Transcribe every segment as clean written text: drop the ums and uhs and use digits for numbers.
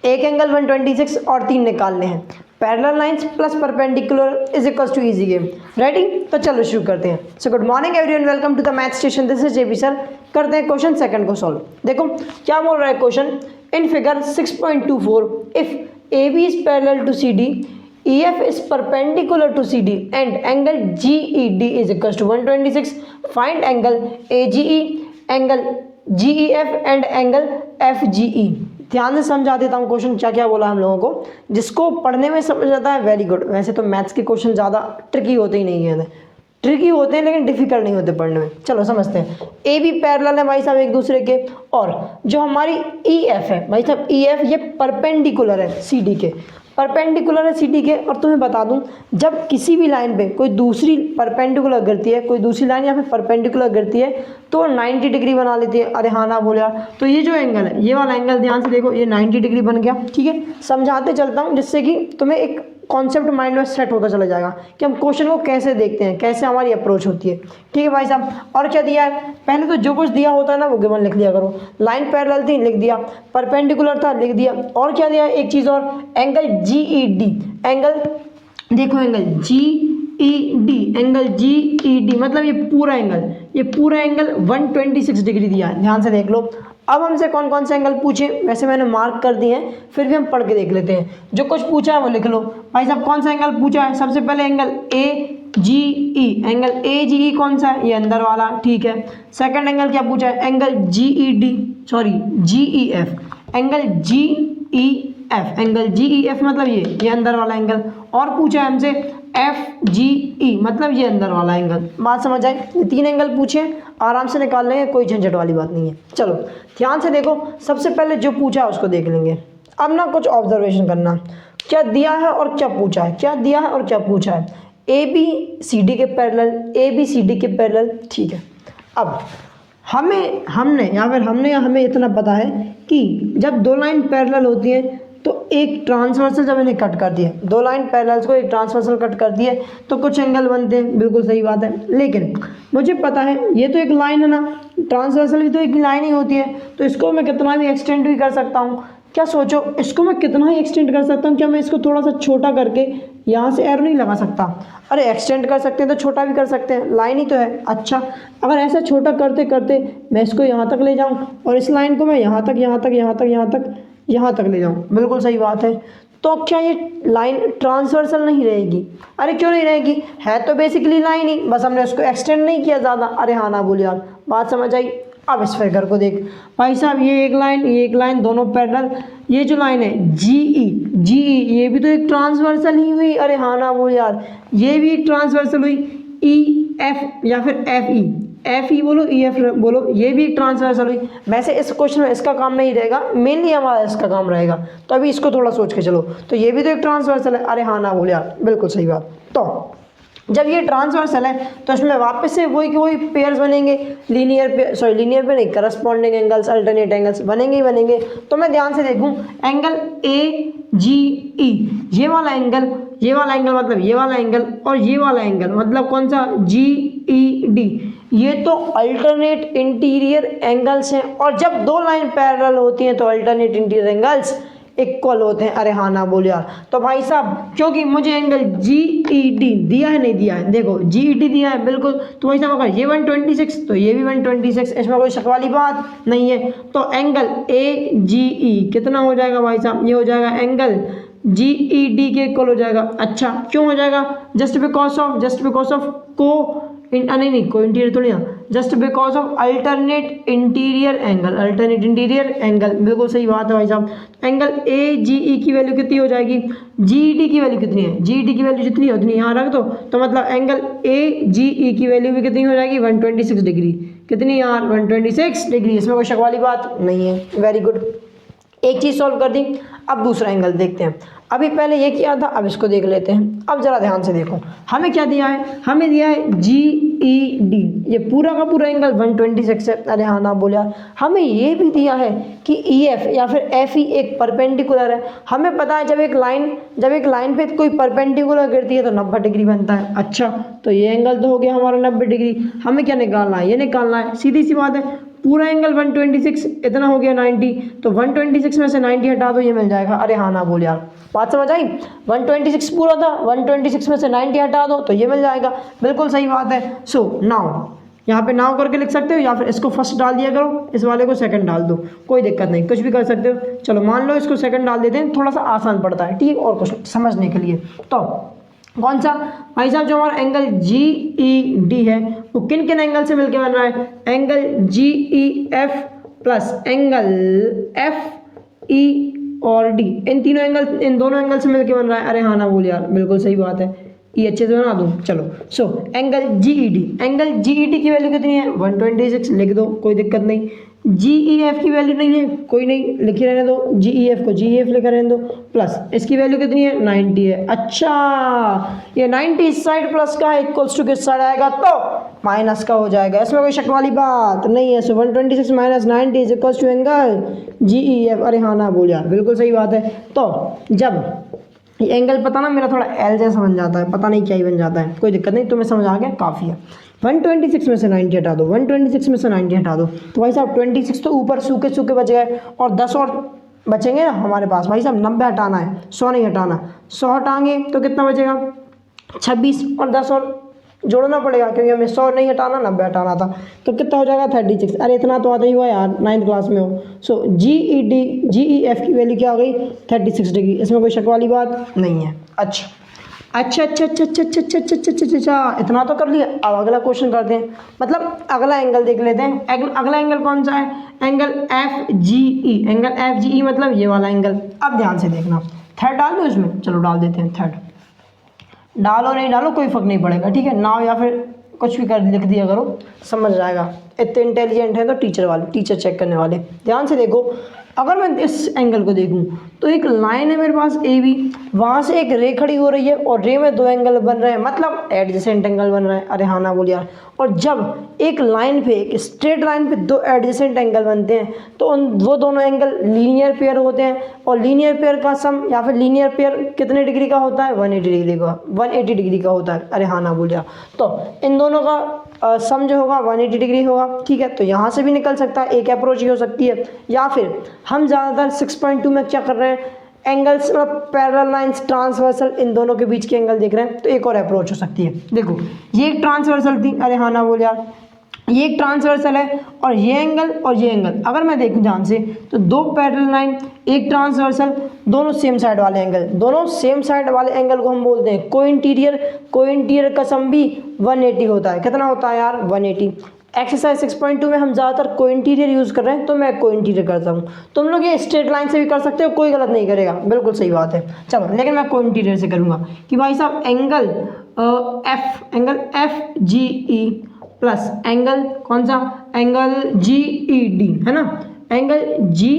एक एंगल 126 और 3 निकालने हैं। Parallel lines plus perpendicular is equals to easy game. Ready? तो चलो शुरू करते हैं। So good morning everyone, welcome to the math station. This is JP sir. करते हैं क्वेश्चन सेकंड को सॉल्व। देखो क्या बोल रहा है question. In figure 6.24 if A B is parallel to C D, EF is perpendicular to CD and angle GED is equals to 126. Find angle AGE, angle GEF and angle FGE. ध्यान से समझा देता हूँ क्वेश्चन क्या क्या बोला हम लोगों को। जिसको पढ़ने में समझ आता है वेरी गुड। वैसे तो मैथ्स के क्वेश्चन ज़्यादा ट्रिकी होते ही नहीं है, ट्रिकी होते हैं लेकिन डिफिकल्ट नहीं होते पढ़ने में। चलो समझते हैं। ए बी पैरेलल है भाई साहब एक दूसरे के, और जो हमारी EF है भाई साहब, EF ये परपेंडिकुलर है CD के, परपेंडिकुलर है CD के। और तुम्हें बता दूं, जब किसी भी लाइन पे कोई दूसरी परपेंडिकुलर गिरती है, कोई दूसरी लाइन या फिर परपेंडिकुलर गिरती है तो 90 डिग्री बना लेती है। अरे हाँ ना बोले यार। तो ये जो एंगल है, ये वाला एंगल ध्यान से देखो, ये 90 डिग्री बन गया। ठीक है, समझाते चलता हूँ जिससे कि तुम्हें एक कॉन्सेप्ट माइंड में सेट होता चला जाएगा कि हम क्वेश्चन को कैसे देखते हैं, कैसे हमारी अप्रोच होती है। ठीक है भाई साहब। और क्या दिया है, पहले तो जो कुछ दिया होता है ना वो गिवन लिख लिया करो। लाइन पैरेलल थी, लिख दिया। परपेंडिकुलर था, लिख दिया। और क्या दिया, एक चीज़ और, एंगल GED। एंगल देखो, एंगल GED, एंगल GED मतलब ये पूरा एंगल 126 डिग्री दिया है। ध्यान से देख लो। अब हमसे कौन कौन से एंगल पूछे, वैसे मैंने मार्क कर दिए हैं, फिर भी हम पढ़ के देख लेते हैं। जो कुछ पूछा है वो लिख लो। भाई साहब कौन सा एंगल पूछा है, सबसे पहले एंगल AGE। एंगल AGE कौन सा है, ये अंदर वाला। ठीक है। सेकंड एंगल क्या पूछा है, angle GEF। Angle GEF, angle GEF मतलब ये अंदर वाला एंगल। और पूछा है हमसे FGE मतलब ये अंदर वाला एंगल। बात समझ आई? ये 3 एंगल पूछे, आराम से निकाल लेंगे, कोई झंझट वाली बात नहीं है। चलो ध्यान से देखो, सबसे पहले जो पूछा है उसको देख लेंगे। अब ना कुछ ऑब्जर्वेशन करना, क्या दिया है और क्या पूछा है, क्या दिया है और क्या पूछा है। ABCD के पैरेलल, ABCD के पैरेलल। ठीक है। अब हमें इतना पता है कि जब दो लाइन पैरेलल होती है तो एक ट्रांसवर्सल, जब इन्हें कट कर दिए, दो लाइन पैरेलल्स को एक ट्रांसवर्सल कट कर दिए तो कुछ एंगल बनते हैं। बिल्कुल सही बात है। लेकिन मुझे पता है ये तो एक लाइन है ना, ट्रांसवर्सल भी तो एक लाइन ही होती है, तो इसको मैं कितना भी एक्सटेंड भी कर सकता हूँ। क्या सोचो, इसको मैं कितना ही एक्सटेंड कर सकता हूँ। क्या मैं इसको थोड़ा सा छोटा करके यहाँ से एरो नहीं लगा सकता? अरे एक्सटेंड कर सकते हैं तो छोटा भी कर सकते हैं, लाइन ही तो है। अच्छा, अगर ऐसा छोटा करते करते मैं इसको यहाँ तक ले जाऊँ और इस लाइन को मैं यहाँ तक ले जाऊँ, बिल्कुल सही बात है। तो क्या ये लाइन ट्रांसवर्सल नहीं रहेगी? अरे क्यों नहीं रहेगी, है तो बेसिकली लाइन ही, बस हमने उसको एक्सटेंड नहीं किया ज़्यादा। अरे हाँ ना बोल यार। बात समझ आई? अब इस फिगर को देख भाई साहब, ये एक लाइन दोनों पैरेलल। ये जो लाइन है GE, ये भी तो एक ट्रांसवर्सल ही हुई। अरे हाँ ना बोल यार, ये भी एक ट्रांसवर्सल हुई। EF या फिर FE बोलो, EF बोलो, ये भी एक ट्रांसवर्सल हुई। वैसे इस क्वेश्चन में इसका काम नहीं रहेगा, मेनली हमारा इसका काम रहेगा। तो अभी इसको थोड़ा सोच के चलो, तो ये भी तो एक ट्रांसवर्सल है। अरे हाँ ना बोल यार, बिल्कुल सही बात। तो जब ये ट्रांसवर्सल है तो इसमें वापस से वही पेयर्स बनेंगे, लीनियर पे नहीं, करस्पॉन्डिंग एंगल्स, अल्टरनेट एंगल्स बनेंगे ही बनेंगे। तो मैं ध्यान से देखूं, एंगल AGE, ये वाला एंगल मतलब ये वाला एंगल, और ये वाला एंगल मतलब कौन सा, GED, ये तो अल्टरनेट इंटीरियर एंगल्स हैं। और जब दो लाइन पैरेलल होती हैं तो अल्टरनेट इंटीरियर एंगल्स इक्वल होते हैं। अरे हाँ ना बोल यार। तो भाई साहब क्योंकि मुझे एंगल GED दिया है, नहीं दिया है, देखो GED दिया है बिल्कुल, तो भाई साहब अगर ये 126 तो ये भी 126, इसमें कोई शक वाली बात नहीं है। तो एंगल AGE कितना हो जाएगा भाई साहब, ये हो जाएगा एंगल GED के इक्वल हो जाएगा। अच्छा, क्यों हो जाएगा? जस्ट बिकॉज ऑफ को इंटीरियर थोड़ी ना, just because of alternate interior angle. बिल्कुल सही बात है भाई साहब। एंगल AGE की वैल्यू कितनी हो जाएगी, GED की वैल्यू कितनी है, GED की वैल्यू जितनी है उतनी यहाँ रख दो। तो मतलब एंगल AGE की वैल्यू भी कितनी हो जाएगी, 126 डिग्री। कितनी यार, 126 डिग्री। इसमें कोई शक वाली बात नहीं है। वेरी गुड, एक चीज़ सॉल्व कर दी। अब दूसरा एंगल देखते हैं। अभी पहले ये किया था, अब इसको देख लेते हैं। अब जरा ध्यान से देखो, हमें क्या दिया है, हमें दिया है GED, ये पूरा का पूरा एंगल 126 है। अरे हाँ ना बोलिया। हमें ये भी दिया है कि EF या फिर FE एक परपेंडिकुलर है। हमें पता है जब एक लाइन पे कोई परपेंडिकुलर गिरती है तो 90 डिग्री बनता है। अच्छा, तो ये एंगल तो हो गया हमारा 90 डिग्री। हमें क्या निकालना है, ये निकालना है, सीधी सी बात है। पूरा एंगल 126, इतना हो गया 90, तो 126 में से 90 हटा दो, ये मिल जाएगा। अरे हाँ ना बोल यार, बात समझ आई? 126 पूरा था, 126 में से 90 हटा दो तो ये मिल जाएगा। बिल्कुल सही बात है। सो नाउ यहाँ पे नाउ करके लिख सकते हो, या फिर इसको फर्स्ट डाल दिया करो, इस वाले को सेकंड डाल दो, कोई दिक्कत नहीं, कुछ भी कर सकते हो। चलो मान लो इसको सेकंड डाल देते हैं, थोड़ा सा आसान पड़ता है, ठीक, और कुछ समझने के लिए। तो कौन सा भाई साहब, जो हमारा एंगल जी ई डी है वो किन किन एंगल से मिलकर बन रहा है? Angle G E F plus angle F E और डी, इन तीनों एंगल, इन दोनों एंगल से मिलकर बन रहा है। अरे हाँ ना बोल यार, बिल्कुल सही बात है, ये अच्छे से बना दूँ। चलो so angle G E D, angle G E D की वैल्यू कितनी है? 126, लिख दो, कोई दिक्कत नहीं। जी ई एफ की वैल्यू नहीं है, कोई नहीं, लिखे रहने दो, जी ई एफ को जी ई एफ लिखा रहने दो, प्लस इसकी वैल्यू कितनी है? 90 है। अच्छा, ये 90 इस साइड प्लस का है, इक्वल्स टू किस साइड आएगा? तो माइनस का हो जाएगा, इसमें कोई शक वाली बात नहीं है। So 126 minus 90 is equals to angle G E F. अरे हाँ ना बोल यार, बिल्कुल सही बात है। तो जब ये एंगल, पता ना मेरा थोड़ा एल जैसा बन जाता है, पता नहीं क्या ही बन जाता है, कोई दिक्कत नहीं, तुम्हें समझ आ गया, काफ़ी है। 126 में से 90 हटा दो, 126 में से 90 हटा दो, तो भाई साहब 26 तो ऊपर सूखे सूखे बच गए, और 10 और बचेंगे ना हमारे पास। भाई साहब 90 हटाना है, 100 नहीं हटाना। 100 हटाएंगे तो कितना बचेगा? 26, और 10 और जोड़ना पड़ेगा, क्योंकि हमें 100 नहीं हटाना, 90 हटाना था। तो कितना हो जाएगा? 36। अरे इतना तो आता ही हुआ यार, 9th क्लास में हो। सो जी ई डी, जी ई एफ की वैल्यू क्या आ गई? 36 डिग्री, इसमें कोई शक वाली बात नहीं है। अच्छा अच्छा अच्छा अच्छा अच्छा अच्छा अच्छा अच्छा अच्छा अच्छा अच्छा, इतना तो कर लिया। अब अगला क्वेश्चन करते हैं, मतलब अगला एंगल देख लेते हैं। अगला एंगल कौन सा है? एंगल एफ जी ई, एंगल एफ जी ई मतलब ये वाला एंगल। अब ध्यान से देखना, थर्ड डाल दो इसमें, चलो डाल देते हैं थर्ड। डालो नहीं डालो कोई फ़र्क नहीं पड़ेगा, ठीक है, नाव या फिर कुछ भी कर लिख दिया करो, समझ जाएगा। इतने इंटेलिजेंट है तो टीचर वाले, टीचर चेक करने वाले। ध्यान से देखो, अगर मैं इस एंगल को देखूं तो एक लाइन है मेरे पास ए बी, वहाँ से एक रे खड़ी हो रही है, और रे में दो एंगल बन रहे हैं, मतलब एडजेसेंट एंगल बन रहा है। अरे हाँ ना बोल यार। और जब एक लाइन पे, एक स्ट्रेट लाइन पे दो एडजेसेंट एंगल बनते हैं तो वो दोनों एंगल लीनियर पेयर होते हैं, और लीनियर पेयर का सम या फिर लीनियर पेयर कितने डिग्री का होता है? 180 डिग्री का, 180 डिग्री का होता है। अरे हाँ ना बोल यार। तो इन दोनों का सम जो होगा 180 डिग्री होगा, ठीक है। तो यहाँ से भी निकल सकता है, एक अप्रोच ही हो सकती है, या फिर हम ज़्यादातर 6.2 में क्या कर रहे हैं, एंगल्स मतलब पैरेलल लाइंस, ट्रांसवर्सल, इन दोनों के बीच के एंगल देख रहे हैं, तो एक और अप्रोच हो सकती है। देखो ये एक ट्रांसवर्सल थी, अरे हाँ ना बोल यार, ये एक ट्रांसवर्सल है, और ये एंगल और ये एंगल अगर मैं देखूं ध्यान से, तो दो पैरेलल लाइन, एक ट्रांसवर्सल, दोनों सेम साइड वाले एंगल, दोनों सेम साइड वाले एंगल को हम बोलते हैं कोइंटीरियर। कोइंटीरियर का सम भी 180 होता है। कितना होता है यार? 180। एक्सरसाइज 6.2 में हम ज़्यादातर कोइंटीरियर यूज़ कर रहे हैं, तो मैं कोइंटीरियर करता हूँ। तुम लोग ये स्ट्रेट लाइन से भी कर सकते हो, कोई गलत नहीं करेगा, बिल्कुल सही बात है। चलो, लेकिन मैं कोइंटीरियर से करूँगा कि भाई साहब angle F G E plus angle कौन सा? एंगल जी ई डी, है ना। एंगल जी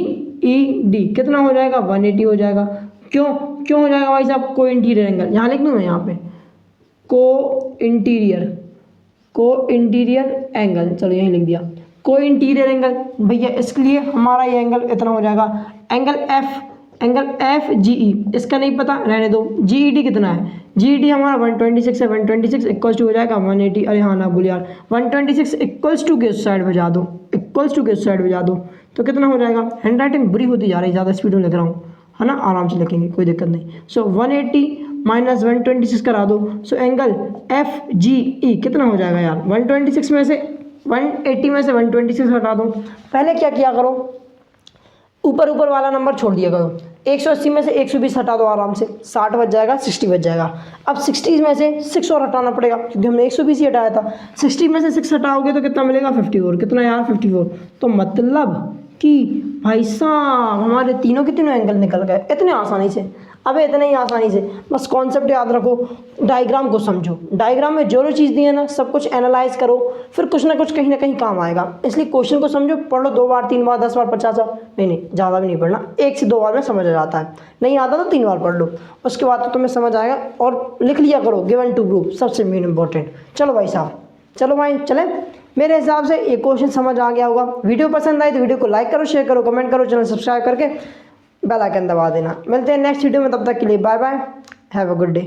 ई डी कितना हो जाएगा? 180 हो जाएगा। क्यों क्यों हो जाएगा भाई साहब? को इंटीरियर एंगल, यहाँ लिख दूँ मैं, यहाँ पे को इंटीरियर एंगल, चलो यहीं लिख दिया को इंटीरियर एंगल। भैया इसके लिए हमारा ये एंगल इतना हो जाएगा। एंगल एफ जी ई, इसका नहीं पता, रहने दो। जी ई डी कितना है? जी ई डी हमारा 126 है, 126 इक्वल्स टू हो जाएगा 180। अरे हाँ ना बोल यार, 126 इक्वल्स टू के उस साइड बजा दो, इक्वल्स टू के उस साइड बजा दो, तो कितना हो जाएगा? हैंड राइटिंग बुरी होती जा रही है, ज़्यादा स्पीड में लिख रहा हूँ, है ना, आराम से लिखेंगे, कोई दिक्कत नहीं। सो 180 माइनस 126 करा दो, सो एंगल एफ जी ई कितना हो जाएगा यार? 126 में से 180 में से 126 हटा दो। पहले क्या किया करो, ऊपर वाला नंबर छोड़ दिया करो। 180 में से 120 हटा दो आराम से, 60 बच जाएगा, 60 बच जाएगा। अब 60 में से 6 और हटाना पड़ेगा, क्योंकि हमने 120 ही हटाया था। 60 में से 6 हटाओगे तो कितना मिलेगा? 54। कितना यार? 54। तो मतलब कि भाई साहब हमारे तीनों के तीनों एंगल निकल गए इतने आसानी से। अबे इतने ही आसानी से, बस कॉन्सेप्ट याद रखो, डायग्राम को समझो। डायग्राम में जो चीज़ दी है ना, सब कुछ एनालाइज करो, फिर कुछ ना कुछ कहीं ना कहीं काम आएगा। इसलिए क्वेश्चन को समझो, पढ़ लो 2 बार 3 बार 10 बार 50 बार, नहीं ज़्यादा भी नहीं पढ़ना, 1 से 2 बार में समझ आ जाता है। नहीं आता तो 3 बार पढ़ लो, उसके बाद तो तुम्हें समझ आएगा। और लिख लिया करो गिवन टू ग्रुप, सबसे मेन इंपॉर्टेंट। चलो भाई साहब, चलो भाई चले। मेरे हिसाब से ये क्वेश्चन समझ आ गया होगा। वीडियो पसंद आई तो वीडियो को लाइक करो, शेयर करो, कमेंट करो, चैनल सब्सक्राइब करके बेल आइकन दबा देना। मिलते हैं नेक्स्ट वीडियो में, तब तक के लिए bye bye, have a good day.